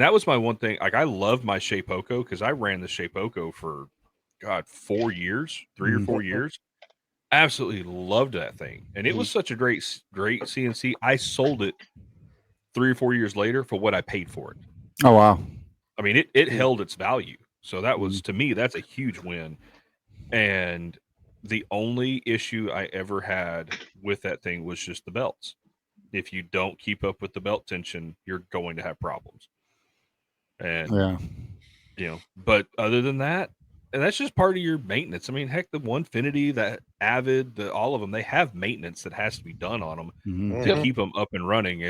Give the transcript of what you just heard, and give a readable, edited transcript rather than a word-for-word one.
that was my one thing. Like I love my Shapeoko because I ran the Shapeoko for 4 years, 3 or 4 years. Absolutely loved that thing, and it was such a great CNC. I sold it 3 or 4 years later for what I paid for it. Oh wow! I mean, it held its value. So that was, to me, that's a huge win. And the only issue I ever had with that thing was just the belts. If you don't keep up with the belt tension, you're going to have problems. And but other than that, and that's just part of your maintenance. I mean, heck, the Onefinity, that Avid, all of them, they have maintenance that has to be done on them to keep them up and running.